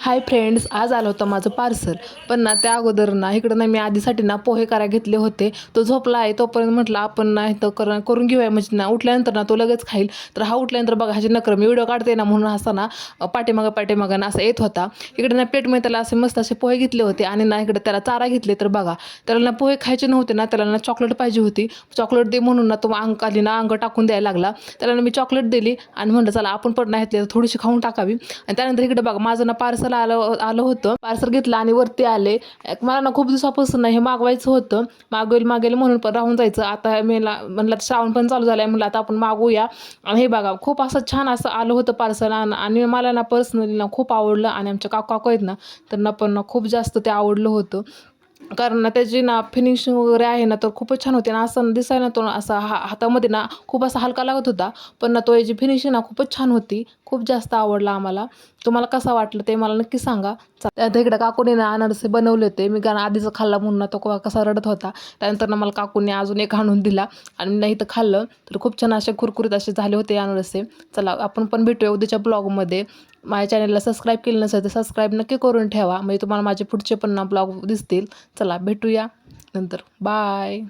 Hi friends, आज आलं होतं माझं पार्सल. पण ना त्या अगोदर ना इकडं ना मी आधीसाठी ना पोहे करायला घेतले होते. तो झोपला आहे तोपर्यंत म्हटलं आपण ना इथं करून घेऊया, म्हणजे ना उठल्यानंतर ना तो लगेच खाईल. तर हा उठल्यानंतर बघा ह्याचे नखरं मी व्हिडिओ काढते ना म्हणून असा ना पाठीमागं ना असं येत होता. इकडे ना प्लेटमध्ये त्याला असे मस्त असे पोहे घेतले होते आणि ना इकडे त्याला चारा घेतले. तर बघा त्याला ना पोहे खायचे नव्हते ना, त्याला ना चॉकलेट पाहिजे होती. चॉकलेट दे म्हणून ना तो आली ना अंग टाकून द्यायला लागला. त्याला ना मी चॉकलेट दिली आणि म्हणलं चला आपण पण नाही घेतली थोडीशी खाऊन टाकावी. आणि त्यानंतर इकडे बघा माझं ना पार्सल आलं होतं. पार्सल घेतलं आणि वरती आले. मला ना खूप दिवसापासून ना हे मागवायचं होतं. मागेल म्हणून पण राहून जायचं. आता मेला म्हणलं श्रावण पण चालू झालाय, म्हणलं आता आपण मागवूया. आणि हे बघा खूप असं छान असं आलं होतं पार्सल. आणि मला ना पर्सनली ना खूप आवडलं आणि आमच्या काकू आहेत ना त्यांना पण ना खूप जास्त ते आवडलं होतं. कारण ना त्याची ना फिनिशिंग वगैरे आहे ना तर खूपच छान होते ना. असं दिसायला तो असा हातामध्ये ना खूप असा हलका लागत होता. पण ना तो याची फिनिशिंग ना खूपच छान होती. खूप जास्त आवडला आम्हाला. तुम्हाला कसा वाटलं ते मला नक्की सांगा. त्यात इकडे काकूने ना अनारसे बनवले होते. मी कारण आधीचं खाल्ला म्हणून ना तो कसा रडत होता. त्यानंतर ना मला काकूने अजून एक आणून दिला आणि मी नाही तर खाल्लं. तर खूप छान असे कुरकुरीत असे झाले होते अनारसे. चला आपण पण भेटूया उद्याच्या ब्लॉगमध्ये. माझ्या चॅनलला सबस्क्राईब केलं नसेल तर सबस्क्राईब नक्की करून ठेवा, म्हणजे तुम्हाला माझे पुढचे पण ना ब्लॉग दिसतील. चला भेटूया नंतर. बाय.